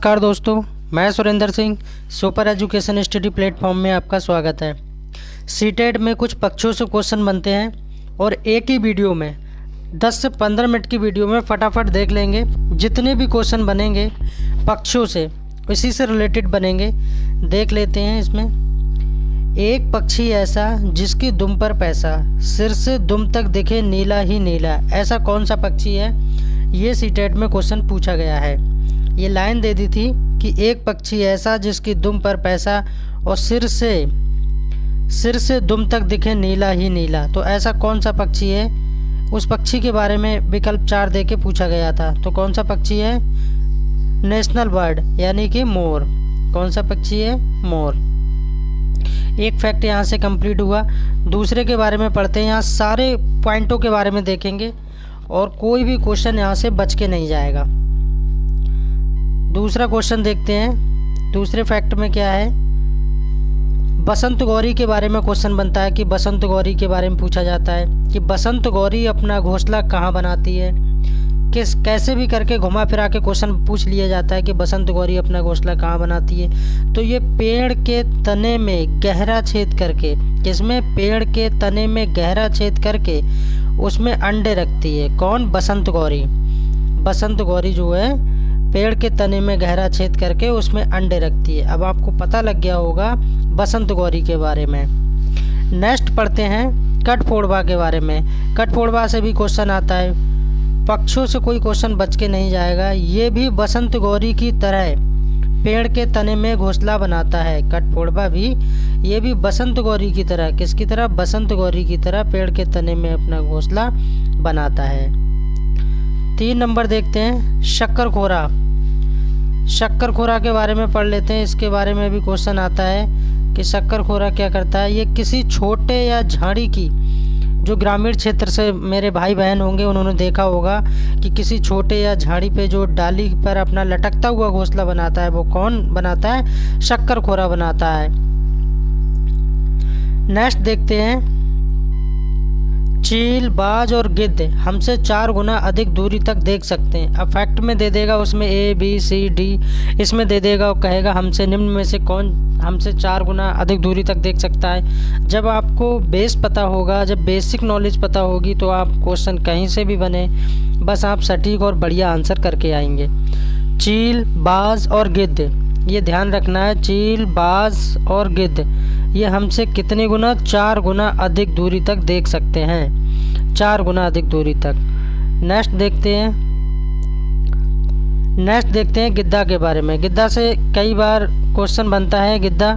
नमस्कार दोस्तों, मैं Surendra Singh super education study platform में आपका स्वागत है। सीटेट में कुछ पक्षों से क्वेश्चन बनते हैं और एक ही वीडियो में 10 से 15 मिनट की वीडियो में फटाफट देख लेंगे। जितने भी क्वेश्चन बनेंगे पक्षों से, इसी से रिलेटेड बनेंगे। देख लेते हैं। इसमें एक पक्षी ऐसा जिसकी दुम पर पैसा, सिर से दुम तक दिखे नीला ही नीला, ऐसा कौन सा पक्षी है? ये सीटेट में क्वेश्चन पूछा गया है। ये लाइन दे दी थी कि एक पक्षी ऐसा जिसकी दुम पर पैसा और सिर से दुम तक दिखे नीला ही नीला, तो ऐसा कौन सा पक्षी है? उस पक्षी के बारे में विकल्प 4 दे के पूछा गया था। तो कौन सा पक्षी है? नेशनल बर्ड यानी कि मोर। कौन सा पक्षी है? मोर। एक फैक्ट यहाँ से कंप्लीट हुआ। दूसरे के बारे में पढ़ते हैं। यहाँ सारे पॉइंटों के बारे में देखेंगे और कोई भी क्वेश्चन यहाँ से बच के नहीं जाएगा। दूसरा क्वेश्चन देखते हैं। दूसरे फैक्ट में क्या है? बसंत गौरी के बारे में क्वेश्चन बनता है कि बसंत गौरी के बारे में पूछा जाता है कि बसंत गौरी अपना घोंसला कहाँ बनाती है। कैसे भी करके घुमा फिरा के क्वेश्चन पूछ लिया जाता है कि बसंत गौरी अपना घोंसला कहाँ बनाती है। तो ये पेड़ के तने में गहरा छेद करके, किसमें? पेड़ के तने में गहरा छेद करके उसमें अंडे रखती है। कौन? बसंत गौरी। बसंत गौरी जो है पेड़ के तने में गहरा छेद करके उसमें अंडे रखती है। अब आपको पता लग गया होगा बसंत गौरी के बारे में। नेक्स्ट पढ़ते हैं कठफोड़वा के बारे में। कठफोड़वा से भी क्वेश्चन आता है। पक्षियों से कोई क्वेश्चन बच के नहीं जाएगा। ये भी बसंत गौरी की तरह पेड़ के तने में घोंसला बनाता है। कठफोड़वा भी, ये भी बसंत गौरी की तरह, किसकी तरह? बसंत गौरी की तरह पेड़ के तने में अपना घोंसला बनाता है। 3 नंबर देखते हैं शक्करखोरा। शक्करखोरा के बारे में पढ़ लेते हैं। इसके बारे में भी क्वेश्चन आता है कि शक्करखोरा क्या करता है। ये किसी छोटे या झाड़ी की, जो ग्रामीण क्षेत्र से मेरे भाई बहन होंगे उन्होंने देखा होगा कि किसी छोटे या झाड़ी पे जो डाली पर अपना लटकता हुआ घोंसला बनाता है, वो कौन बनाता है? शक्करखोरा बनाता है। नेक्स्ट देखते हैं चील, बाज और गिद्ध हमसे 4 गुना अधिक दूरी तक देख सकते हैं। अब फैक्ट में दे देगा उसमें A B C D, इसमें दे देगा और कहेगा हमसे निम्न में से कौन हमसे 4 गुना अधिक दूरी तक देख सकता है। जब आपको बेस पता होगा, जब बेसिक नॉलेज पता होगी, तो आप क्वेश्चन कहीं से भी बने, बस आप सटीक और बढ़िया आंसर करके आएंगे। चील, बाज और गिद्ध, ये ध्यान रखना है। चील, बाज और गिद्ध ये हमसे कितने गुना? 4 गुना अधिक दूरी तक देख सकते हैं। 4 गुना अधिक दूरी तक। नेक्स्ट देखते हैं गिद्धा के बारे में। गिद्धा से कई बार क्वेश्चन बनता है। गिद्धा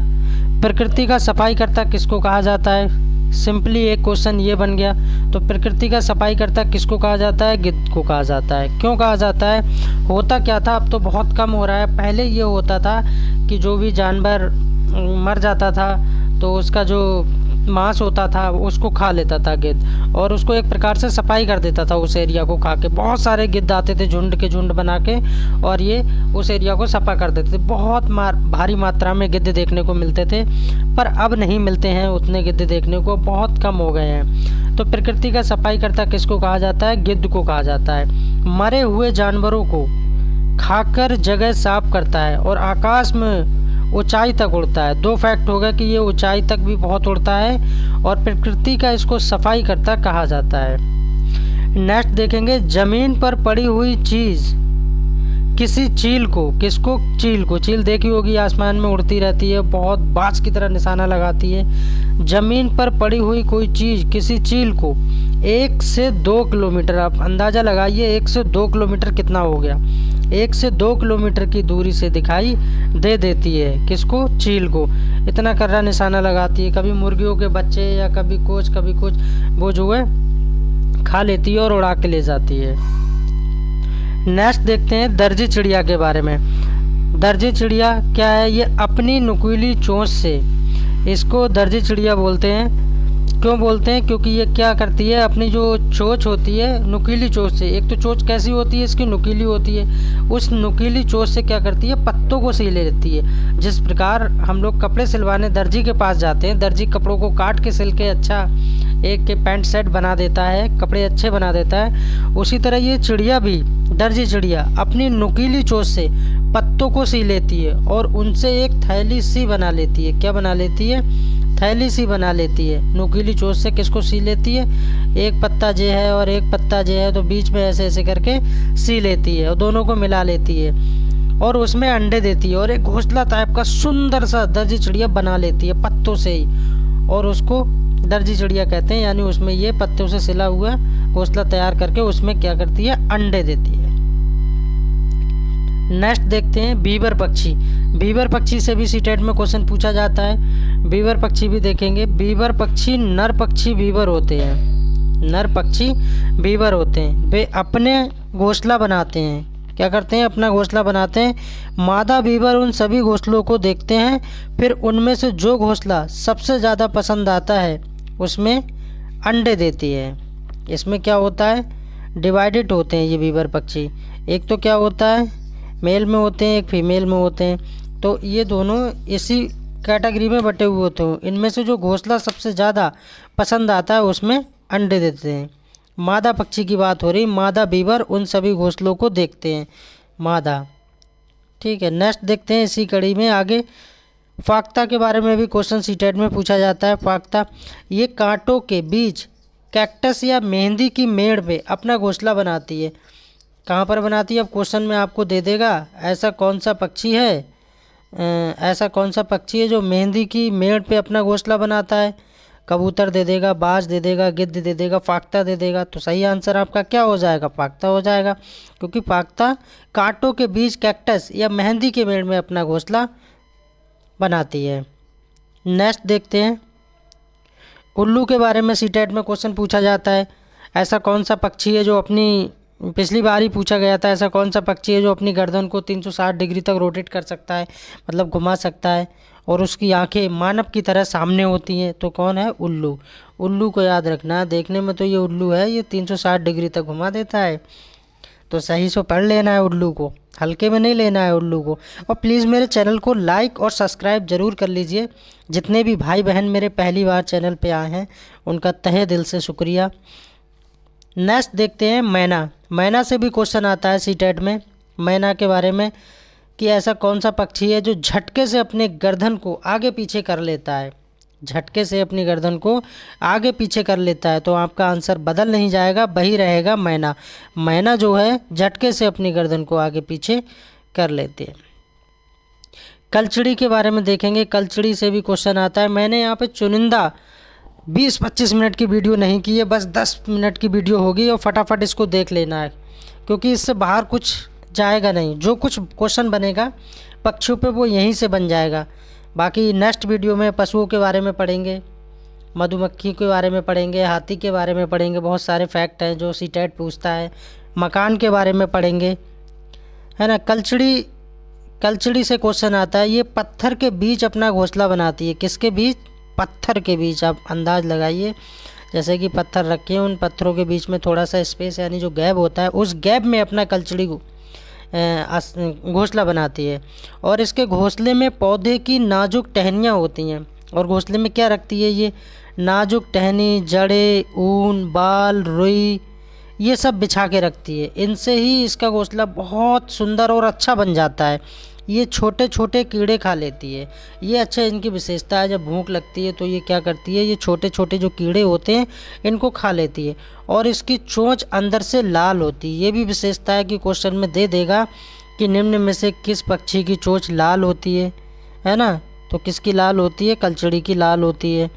प्रकृति का सफाईकर्ता किसको कहा जाता है? सिंपली एक क्वेश्चन ये बन गया। तो प्रकृति का सफाईकर्ता किसको कहा जाता है? गिद्ध को कहा जाता है। क्यों कहा जाता है? होता क्या था, अब तो बहुत कम हो रहा है। पहले ये होता था कि जो भी जानवर मर जाता था तो उसका जो मांस होता था उसको खा लेता था गिद्ध, और उसको एक प्रकार से सफाई कर देता था उस एरिया को खा के। बहुत सारे गिद्ध आते थे झुंड के झुंड बना के, और ये उस एरिया को सफा कर देते थे। बहुत भारी मात्रा में गिद्ध देखने को मिलते थे, पर अब नहीं मिलते हैं उतने गिद्ध देखने को, बहुत कम हो गए हैं। तो प्रकृति का सफाईकर्ता किसको कहा जाता है? गिद्ध को कहा जाता है। मरे हुए जानवरों को खाकर जगह साफ करता है और आकाश में ऊंचाई तक उड़ता है। 2 फैक्ट होगा कि ये ऊंचाई तक भी बहुत उड़ता है और प्रकृति का इसको सफाई करता कहा जाता है। नेक्स्ट देखेंगे जमीन पर पड़ी हुई चीज़ किसी चील को, किसको? चील को। चील देखी होगी आसमान में उड़ती रहती है, बहुत बाज की तरह निशाना लगाती है। जमीन पर पड़ी हुई कोई चीज़ किसी चील को 1 से 2 किलोमीटर, आप अंदाज़ा लगाइए 1 से 2 किलोमीटर कितना हो गया। 1 से 2 किलोमीटर की दूरी से दिखाई दे देती है। किसको? चील को। इतना कर्रा निशाना लगाती है। कभी मुर्गियों के बच्चे या कभी कुछ वो जो है खा लेती है और उड़ा के ले जाती है। नेक्स्ट देखते हैं दर्जी चिड़िया के बारे में। दर्जी चिड़िया क्या है? ये अपनी नुकीली चोंच से, इसको दर्जी चिड़िया बोलते हैं। क्यों बोलते हैं? क्योंकि ये क्या करती है, अपनी जो चोंच होती है, नुकीली चोंच से, एक तो चोंच कैसी होती है इसकी? नुकीली होती है। उस नुकीली चोंच से क्या करती है? पत्तों को सी लेती है। जिस प्रकार हम लोग कपड़े सिलवाने दर्जी के पास जाते हैं, दर्जी कपड़ों को काट के सिल के अच्छा एक के पैंट सेट बना देता है, कपड़े अच्छे बना देता है, उसी तरह ये चिड़िया भी, दर्जी चिड़िया अपनी नुकीली चोंच से पत्तों को सी लेती है और उनसे एक थैली सी बना लेती है। क्या बना लेती है? थैली सी बना लेती है। नुकीली चोंच से किसको सी लेती है? एक पत्ता जे है और एक पत्ता जे है, तो बीच में ऐसे ऐसे करके सी लेती है और दोनों को मिला लेती है और उसमें अंडे देती है और एक घोंसला टाइप का सुंदर सा दर्जी चिड़िया बना लेती है पत्तों से ही, और उसको दर्जी चिड़िया कहते हैं। यानी उसमें ये पत्तों से सिला हुआ घोंसला तैयार करके उसमें क्या करती है? अंडे देती है। नेक्स्ट देखते हैं बीवर पक्षी। बीवर पक्षी से भी सीटेट में क्वेश्चन पूछा जाता है। बीवर पक्षी भी देखेंगे। बीवर पक्षी नर पक्षी बीवर होते हैं। नर पक्षी बीवर होते हैं। वे अपने घोंसला बनाते हैं। क्या करते हैं? अपना घोंसला बनाते हैं। मादा बीवर उन सभी घोंसलों को देखते हैं, फिर उनमें से जो घोंसला सबसे ज़्यादा पसंद आता है उसमें अंडे देती है। इसमें क्या होता है? डिवाइडेड होते हैं ये बीवर पक्षी। एक तो क्या होता है? मेल में होते हैं, एक फीमेल में होते हैं। तो ये दोनों इसी कैटेगरी में बटे हुए होते हैं। इनमें से जो घोंसला सबसे ज़्यादा पसंद आता है उसमें अंडे देते हैं। मादा पक्षी की बात हो रही। मादा बीवर उन सभी घोंसलों को देखते हैं। मादा, ठीक है। नेक्स्ट देखते हैं इसी कड़ी में आगे। फाख्ता के बारे में भी क्वेश्चन सीटेट में पूछा जाता है। फाख्ता ये कांटों के बीच कैक्टस या मेहंदी की मेड़ पे अपना घोंसला बनाती है। कहाँ पर बनाती है? अब क्वेश्चन में आपको दे देगा ऐसा कौन सा पक्षी है, ऐसा कौन सा पक्षी है जो मेहंदी की मेड़ पे अपना घोंसला बनाता है। कबूतर दे देगा, बाज दे देगा, गिद्ध दे देगा, फाख्ता दे देगा। तो सही आंसर आपका क्या हो जाएगा? फाख्ता हो जाएगा, क्योंकि फाख्ता कांटों के बीच कैक्टस या मेहंदी के मेड़ में अपना घोंसला बनाती है। नेक्स्ट देखते हैं। उल्लू के बारे में सीटेट में क्वेश्चन पूछा जाता है। ऐसा कौन सा पक्षी है जो अपनी, पिछली बार ही पूछा गया था, ऐसा कौन सा पक्षी है जो अपनी गर्दन को 360 डिग्री तक रोटेट कर सकता है, मतलब घुमा सकता है, और उसकी आंखें मानव की तरह सामने होती हैं? तो कौन है? उल्लू। उल्लू को याद रखना। देखने में तो ये उल्लू है, ये 360 डिग्री तक घुमा देता है। तो सही से पढ़ लेना है उल्लू को, हल्के में नहीं लेना है उल्लू को। और प्लीज़ मेरे चैनल को लाइक और सब्सक्राइब ज़रूर कर लीजिए। जितने भी भाई बहन मेरे पहली बार चैनल पे आए हैं उनका तहे दिल से शुक्रिया। नेक्स्ट देखते हैं मैना। मैना से भी क्वेश्चन आता है सीटेट में। मैना के बारे में कि ऐसा कौन सा पक्षी है जो झटके से अपने गर्दन को आगे पीछे कर लेता है। झटके से अपनी गर्दन को आगे पीछे कर लेता है। तो आपका आंसर बदल नहीं जाएगा, वही रहेगा मैना। मैना जो है झटके से अपनी गर्दन को आगे पीछे कर लेते हैं। कलचड़ी के बारे में देखेंगे। कलचड़ी से भी क्वेश्चन आता है। मैंने यहाँ पे चुनिंदा 20-25 मिनट की वीडियो नहीं की है, बस 10 मिनट की वीडियो होगी और फटाफट इसको देख लेना है, क्योंकि इससे बाहर कुछ जाएगा नहीं। जो कुछ क्वेश्चन बनेगा पक्षियों पे वो यहीं से बन जाएगा। बाकी नेक्स्ट वीडियो में पशुओं के बारे में पढ़ेंगे, मधुमक्खी के बारे में पढ़ेंगे, हाथी के बारे में पढ़ेंगे। बहुत सारे फैक्ट हैं जो सीटेट पूछता है। मकान के बारे में पढ़ेंगे, है ना। कलचड़ी से क्वेश्चन आता है। ये पत्थर के बीच अपना घोंसला बनाती है। किसके बीच? पत्थर के बीच। आप अंदाज लगाइए, जैसे कि पत्थर रखे हैं, उन पत्थरों के बीच में थोड़ा सा स्पेस यानी जो गैप होता है, उस गैप में अपना कलचड़ी घोंसला बनाती है। और इसके घोंसले में पौधे की नाजुक टहनियाँ होती हैं। और घोंसले में क्या रखती है ये? नाजुक टहनी, जड़ें, ऊन, बाल, रुई, ये सब बिछा के रखती है। इनसे ही इसका घोंसला बहुत सुंदर और अच्छा बन जाता है। ये छोटे छोटे कीड़े खा लेती है। ये अच्छा इनकी विशेषता है। जब भूख लगती है तो ये क्या करती है? ये छोटे छोटे जो कीड़े होते हैं इनको खा लेती है। और इसकी चोंच अंदर से लाल होती है। ये भी विशेषता है कि क्वेश्चन में दे देगा कि निम्न में से किस पक्षी की चोंच लाल होती है ना। तो किसकी लाल होती है? कलचड़ी की लाल होती है।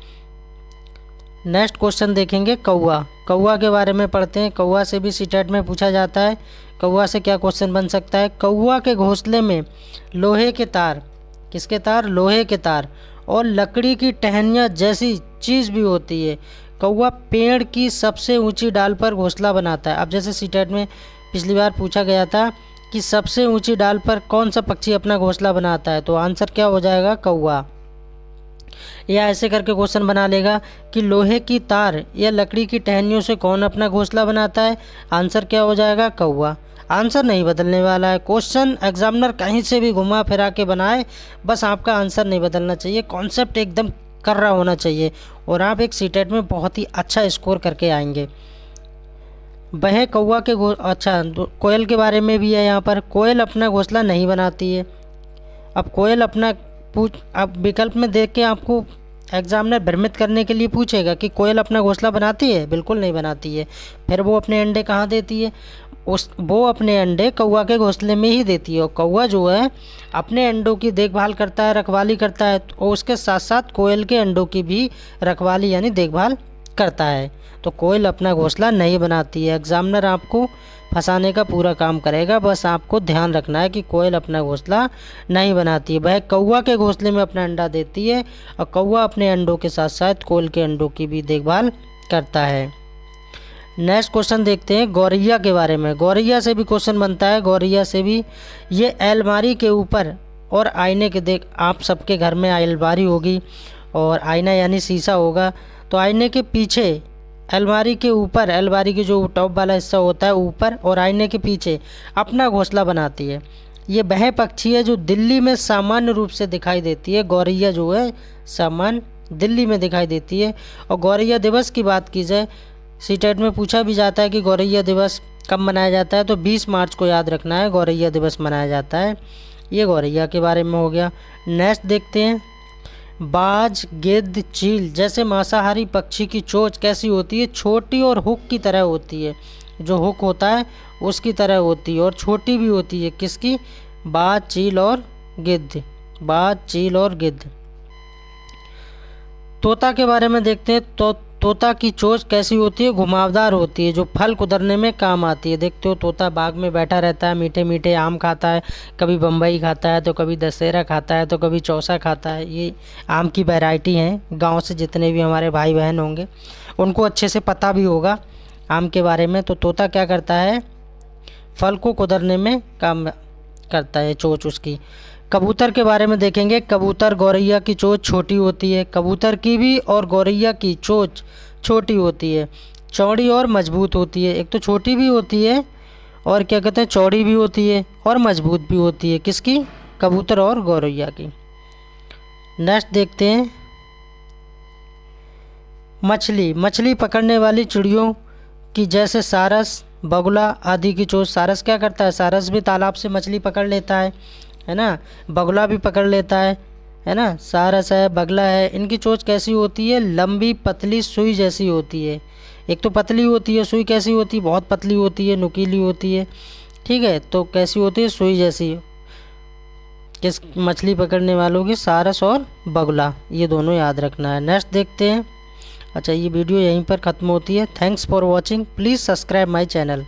नेक्स्ट क्वेश्चन देखेंगे कौवा। कौवा के बारे में पढ़ते हैं। कौवा से भी सीटेट में पूछा जाता है। कौवा से क्या क्वेश्चन बन सकता है? कौवा के घोंसले में लोहे के तार, किसके तार? लोहे के तार और लकड़ी की टहनियाँ जैसी चीज़ भी होती है। कौवा पेड़ की सबसे ऊंची डाल पर घोंसला बनाता है। अब जैसे सीटेट में पिछली बार पूछा गया था कि सबसे ऊंची डाल पर कौन सा पक्षी अपना घोंसला बनाता है, तो आंसर क्या हो जाएगा? कौवा। या ऐसे करके क्वेश्चन बना लेगा कि लोहे की तार या लकड़ी की टहनियों से कौन अपना घोंसला बनाता है, आंसर क्या हो जाएगा? कौवा। आंसर नहीं बदलने वाला है। क्वेश्चन एग्जामिनर कहीं से भी घुमा फिरा के बनाए, बस आपका आंसर नहीं बदलना चाहिए। कॉन्सेप्ट एकदम कर रहा होना चाहिए और आप एक सीटेट में बहुत ही अच्छा स्कोर करके आएंगे। वह कौवा के अच्छा कोयल के बारे में भी है यहाँ पर। कोयल अपना घोंसला नहीं बनाती है। अब कोयल अपना अब विकल्प में देख के आपको एग्जामिनर भ्रमित करने के लिए पूछेगा कि कोयल अपना घोंसला बनाती है, बिल्कुल नहीं बनाती है। फिर वो अपने अंडे कहाँ देती है? वो अपने अंडे कौवा के घोंसले में ही देती है। और कौवा जो है अपने अंडों की देखभाल करता है, रखवाली करता है, और उसके साथ साथ कोयल के अंडों की भी रखवाली यानी देखभाल करता है। तो कोयल अपना घोंसला नहीं बनाती है। एग्जामिनर आपको फंसाने का पूरा काम करेगा, बस आपको ध्यान रखना है कि कोयल अपना घोंसला नहीं बनाती है, वह कौवा के घोंसले में अपना अंडा देती है। और कौवा अपने अंडों के साथ साथ कोयल के अंडों की भी देखभाल करता है। नेक्स्ट क्वेश्चन देखते हैं गौरैया के बारे में। गौरैया से भी क्वेश्चन बनता है। गौरैया से भी ये अलमारी के ऊपर और आईने के आप सबके घर में अलमारी होगी और आईना यानी शीशा होगा। तो आईने के पीछे अलमारी के ऊपर, अलमारी के जो टॉप वाला हिस्सा होता है ऊपर, और आईने के पीछे अपना घोंसला बनाती है। ये वह पक्षी है जो दिल्ली में सामान्य रूप से दिखाई देती है। गौरैया जो है सामान्य दिल्ली में दिखाई देती है। और गौरैया दिवस की बात की जाए, सीटेट में पूछा भी जाता है कि गौरैया दिवस कब मनाया जाता है, तो 20 मार्च को याद रखना है, गौरैया दिवस मनाया जाता है। ये गौरैया के बारे में हो गया। नेक्स्ट देखते हैं बाज, गिद्ध, चील जैसे मांसाहारी पक्षी की चोंच कैसी होती है? छोटी और हुक की तरह होती है। जो हुक होता है उसकी तरह होती है और छोटी भी होती है। किसकी? बाज, चील और गिद्ध। बाज, चील और गिद्ध। तोता के बारे में देखते हैं। तो तोता की चोंच कैसी होती है? घुमावदार होती है, जो फल कुतरने में काम आती है। देखते हो तोता बाग में बैठा रहता है, मीठे मीठे आम खाता है, कभी बम्बई खाता है, तो कभी दशहरा खाता है, तो कभी चौसा खाता है। ये आम की वैरायटी हैं। गांव से जितने भी हमारे भाई बहन होंगे उनको अच्छे से पता भी होगा आम के बारे में। तो तोता क्या करता है? फल को कुतरने में काम करता है, चोंच उसकी। कबूतर के बारे में देखेंगे। कबूतर, गौरैया की चोंच छोटी होती है। कबूतर की भी और गौरैया की चोंच छोटी होती है, चौड़ी और मजबूत होती है। एक तो छोटी भी होती है और क्या कहते हैं, चौड़ी भी होती है और मजबूत भी होती है। किसकी? कबूतर और गौरैया की। नेक्स्ट देखते हैं मछली। मछली पकड़ने वाली चिड़ियों की जैसे सारस, बगुला आदि की चोंच। सारस क्या करता है? सारस भी तालाब से मछली पकड़ लेता है ना। बगुला भी पकड़ लेता है ना। सारस है, बगला है, इनकी चोंच कैसी होती है? लंबी, पतली, सुई जैसी होती है। एक तो पतली होती है, सुई कैसी होती है? बहुत पतली होती है, नुकीली होती है। ठीक है, तो कैसी होती है? सुई जैसी। किस मछली पकड़ने वालों की? सारस और बगुला, ये दोनों याद रखना है। नेक्स्ट देखते हैं। अच्छा, ये वीडियो यहीं पर ख़त्म होती है। Thanks for watching. Please subscribe my channel.